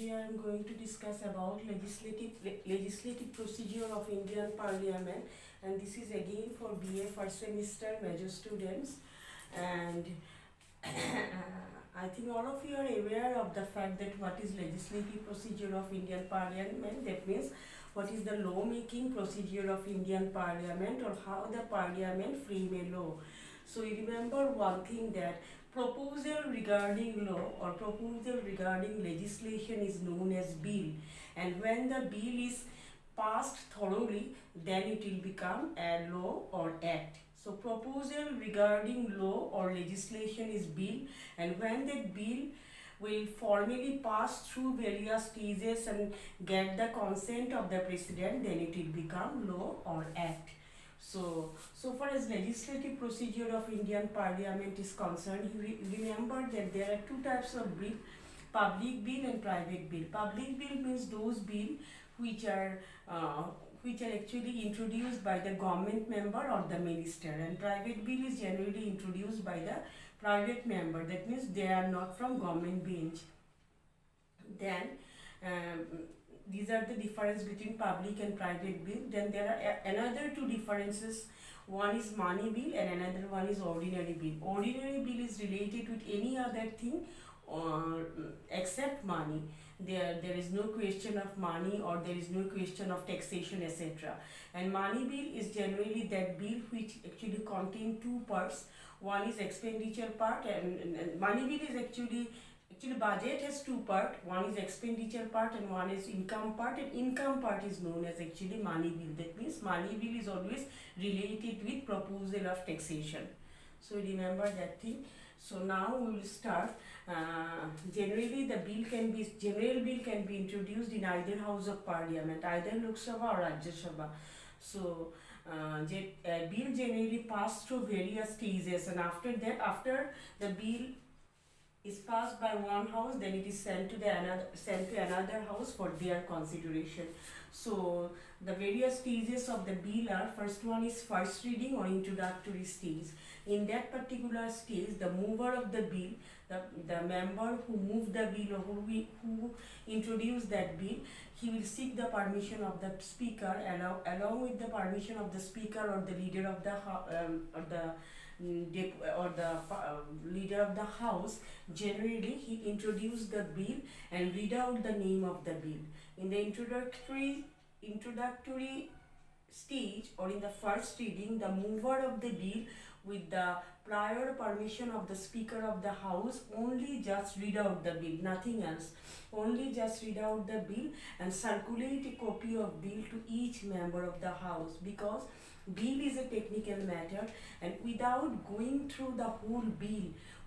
today I am going to discuss about legislative procedure of Indian Parliament, and this is again for BA first semester major students. And I think all of you are aware of the fact that what is legislative procedure of Indian Parliament. That means what is the law making procedure of Indian Parliament, or how the Parliament frame a law. So you remember one thing, that proposal regarding law or proposal regarding legislation is known as bill, and when the bill is passed thoroughly, then it will become a law or act. So proposal regarding law or legislation is bill, and when that bill will formally pass through various stages and get the consent of the president, then it will become law or act. So far as legislative procedure of Indian Parliament is concerned, you remember that there are two types of bill: public bill and private bill. Public bill means those bill which are actually introduced by the government member or the minister, and private bill is generally introduced by the private member. That means they are not from government bench. Then these are the difference between public and private bill. Then there are another two differences. One is money bill and another one is ordinary bill. Ordinary bill is related with any other thing except money. There is no question of money, or there is no question of taxation, etc. And money bill is generally that bill which actually contain two parts. One is expenditure part, and money bill is actually budget has two part. One is expenditure part and one is income part, and income part is known as actually money bill. That means money bill is always related with proposal of taxation. So remember that thing. So now we will start. Generally the general bill can be introduced in either house of parliament, either Lok Sabha or Rajya Sabha. So bill generally pass through various stages, and after the bill is passed by one house, then it is sent to another house for their consideration. So the various stages of the bill are: first one is first reading or introductory stage. In that particular stage, the mover of the bill, the member who moved the bill or who introduced that bill, he will seek the permission of the speaker, along with the permission of the speaker or the leader of the leader of the house. Generally, he introduced the bill and read out the name of the bill. In the introductory stage, or in the first reading, the mover of the bill, with the prior permission of the speaker of the house, only just read out the bill, nothing else. Only just read out the bill and circulate a copy of bill to each member of the house, because bill is a technical matter, and without going through the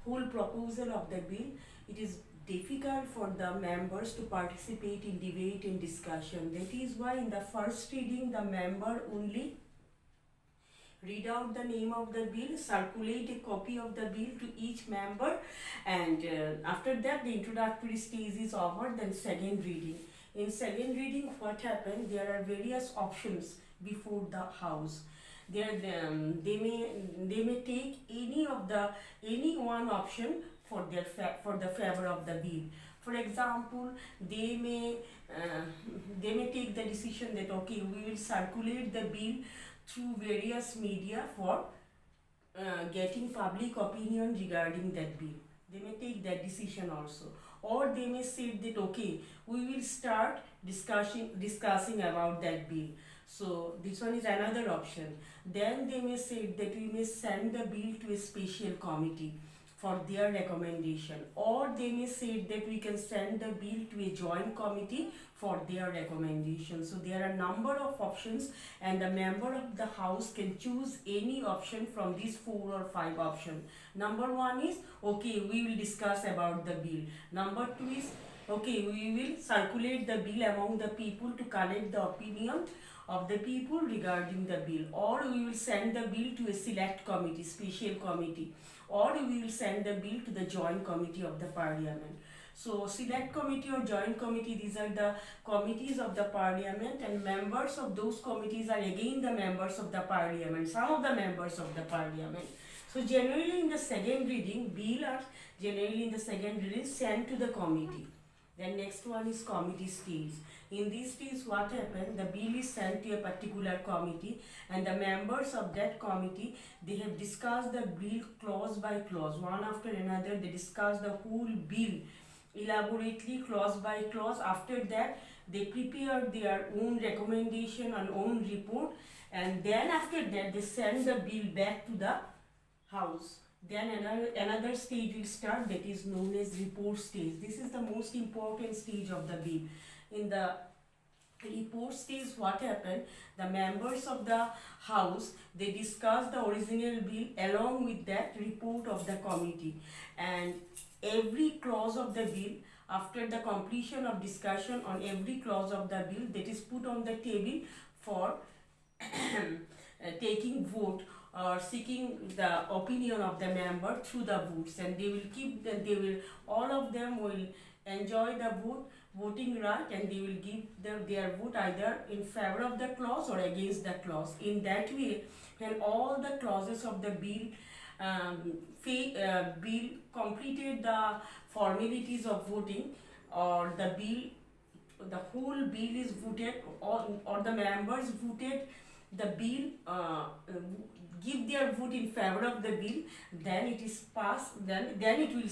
whole proposal of the bill, it is difficult for the members to participate in debate and discussion. That is why in the first reading, the member only read out the name of the bill, circulate a copy of the bill to each member, and after that the introductory stage is over. Then second reading. In second reading, what happened? There are various options before the house. They may take any one option for the favor of the bill. For example, they may take the decision that okay, we will circulate the bill through various media for getting public opinion regarding that bill. They may take that decision also. Or they may say that okay, we will start discussing about that bill. So this one is another option. Then they may say that we may send the bill to a special committee for their recommendation, or they may say that we can send the bill to a joint committee for their recommendation. So there are number of options, and the member of the house can choose any option from these 4 or 5 options. Number 1 is okay, we will discuss about the bill. Number 2 is okay, we will circulate the bill among the people to collect the opinion of the people regarding the bill, or we will send the bill to a select committee, special committee, or we will send the bill to the joint committee of the parliament. So select committee or joint committee, these are the committees of the parliament, and members of those committees are again the members of the parliament, some of the members of the parliament. So generally in the second reading, bill are generally in the second reading sent to the committee. Then next one is committee stage. In this stage, what happened? The bill is sent to a particular committee, and the members of that committee, they have discussed the bill clause by clause, one after another. They discuss the whole bill elaborately, clause by clause. After that, they prepare their own recommendation and own report, and then after that they send the bill back to the house. Then another stage will start, that is known as report stage. This is the most important stage of the bill. In the report stage, what happened? The members of the house, they discuss the original bill along with that report of the committee, and every clause of the bill, after the completion of discussion on every clause of the bill, that is put on the table for taking vote or seeking the opinion of the member through the votes, and all of them will enjoy the voting right, and they will give their vote either in favor of the clause or against the clause. In that way, when all the clauses of the bill bill completed the formalities of voting, or the whole bill is voted, or the members voted the bill, give their vote in favor of the bill, then it is passed, then it will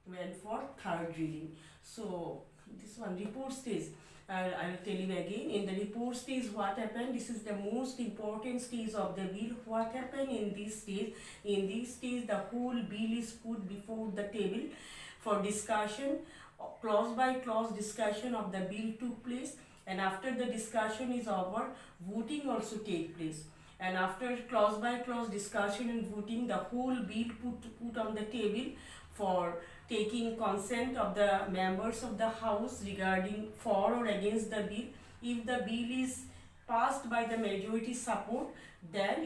went for third reading. So this one, report stage, I will tell you again. In the report stage, what happened? This is the most important stage of the bill. What happened in this stage? In this stage, the whole bill is put before the table for discussion. Clause by clause discussion of the bill took place, and after the discussion is over, voting also take place. And after clause by clause discussion and voting, the whole bill put on the table for taking consent of the members of the house regarding for or against the bill. If the bill is passed by the majority support, then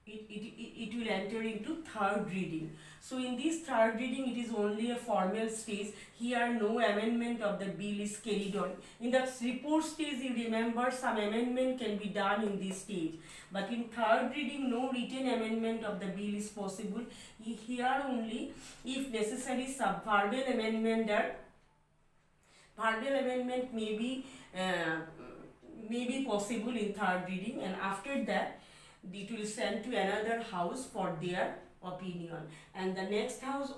it will enter into third reading. So in this third reading, it is only a formal stage. Here no amendment of the bill is carried on. In the report stage, you remember, some amendment can be done in this stage. But in third reading, no written amendment of the bill is possible. Here only, if necessary, verbal amendment may be possible in third reading, and after that it will send to another house for their opinion, and the next house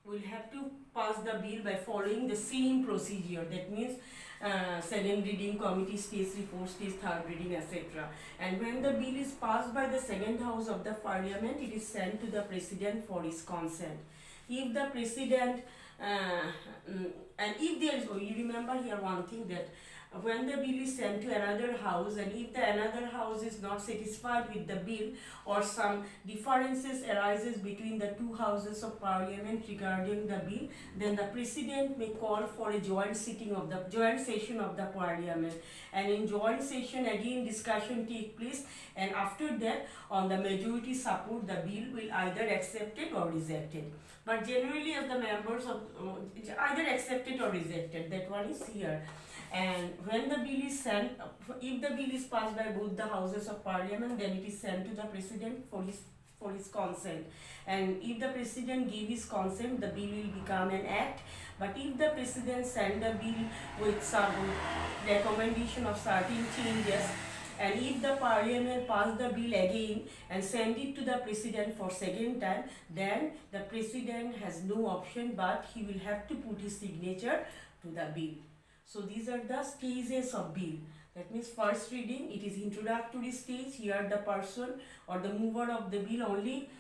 will have to pass the bill by following the same procedure. That means second reading, committee stage, report stage, third reading, etc. And when the bill is passed by the second house of the parliament, it is sent to the president for his consent. If the president and if there is, you remember here one thing, that when the bill is sent to another house, and if the another house is not satisfied with the bill, or some differences arises between the two houses of parliament regarding the bill, then the president may call for a joint session of the parliament, and in joint session again discussion take place, and after that, on the majority support, the bill will either accepted or rejected. But generally, as the members of either accepted or rejected, that one is here. And when the bill is sent, if the bill is passed by both the houses of parliament, then it is sent to the president for his consent. And if the president give his consent, the bill will become an act. But if the president send the bill with some recommendation of certain changes, and if the parliament pass the bill again and send it to the president for second time, then the president has no option, but he will have to put his signature to the bill. So these are the stages of bill. That means first reading, it is introductory stage. Here the person or the mover of the bill only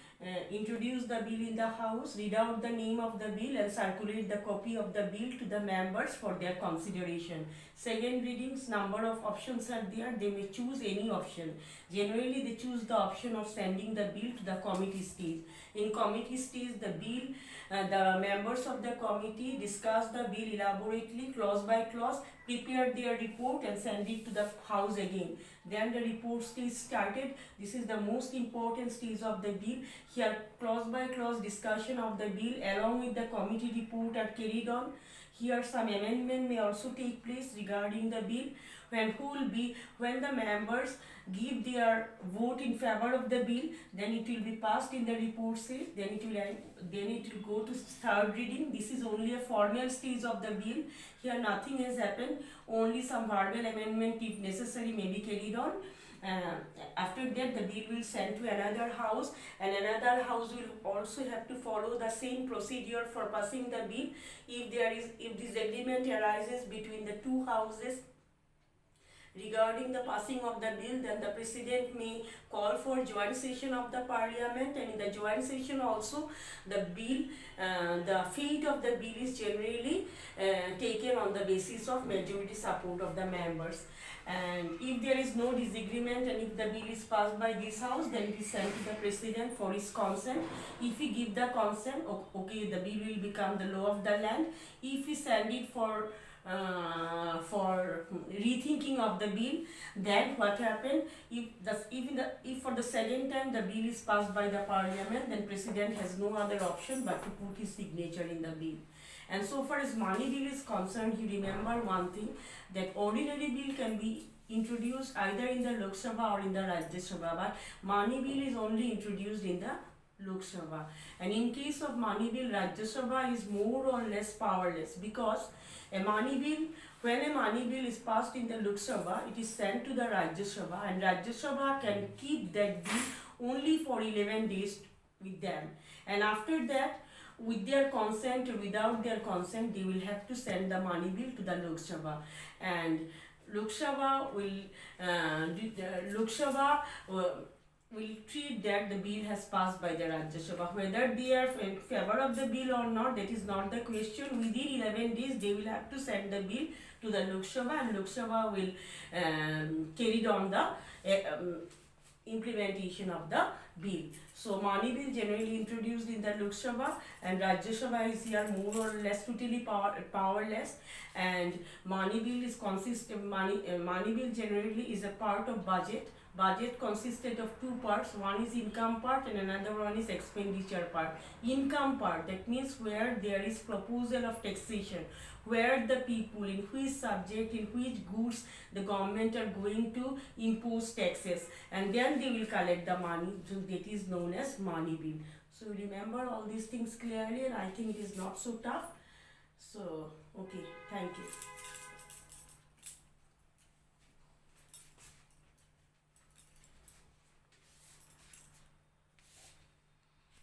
introduce the bill in the house, read out the name of the bill, and circulate the copy of the bill to the members for their consideration. Second readings, number of options are there. They may choose any option. Generally, they choose the option of sending the bill to the committee stage. In committee stage, the members of the committee discuss the bill elaborately, clause by clause, prepare their report and send it to the house again. Then the report stage started. This is the most important stage of the bill. Here clause by clause discussion of the bill along with the committee report are carried on. Here some amendment may also take place regarding the bill, when the members give their vote in favor of the bill, then it will be passed in the report sheet, then it will go to third reading. This is only a formal stage of the bill. Here nothing has happened, only some verbal amendment if necessary may be carried on. After that the bill will send to another house, and another house will also have to follow the same procedure for passing the bill. If disagreement arises between the two houses regarding the passing of the bill, then the president may call for joint session of the parliament, and in the joint session also the fate of the bill is generally taken on the basis of majority support of the members. And if there is no disagreement and if the bill is passed by this house, then it is sent to the president for his consent. If he give the consent, okay, the bill will become the law of the land. If he send it for rethinking of the bill, then what happened, if for the second time the bill is passed by the parliament, then president has no other option but to put his signature in the bill. And so far as money bill is concerned, you remember one thing, that ordinary bill can be introduced either in the Lok Sabha or in the Rajya Sabha, but money bill is only introduced in the Lok Sabha. And in case of money bill, Rajya Sabha is more or less powerless, because when a money bill is passed in the Lok Sabha, it is sent to the Rajya Sabha, and Rajya Sabha can keep that bill only for 11 days with them. And after that, with their consent or without their consent, they will have to send the money bill to the Lok Sabha. And Lok Sabha will treat that the bill has passed by the Rajya Sabha. Whether they are in favor of the bill or not, that is not the question. Within 11 days, they will have to send the bill to the Lok Sabha, and Lok Sabha will carry on the implementation of the bill. So money bill generally introduced in the Lok Sabha, and Rajya Sabha is here more or less totally powerless. And money bill money bill generally is a part of budget. Budget consisted of two parts. One is income part and another one is expenditure part. Income part, that means where there is proposal of taxation, where the people, in which subject, in which goods the government are going to impose taxes, and then they will collect the money. So that is known as money bill. So remember all these things clearly, and I think it is not so tough. So okay, thank you.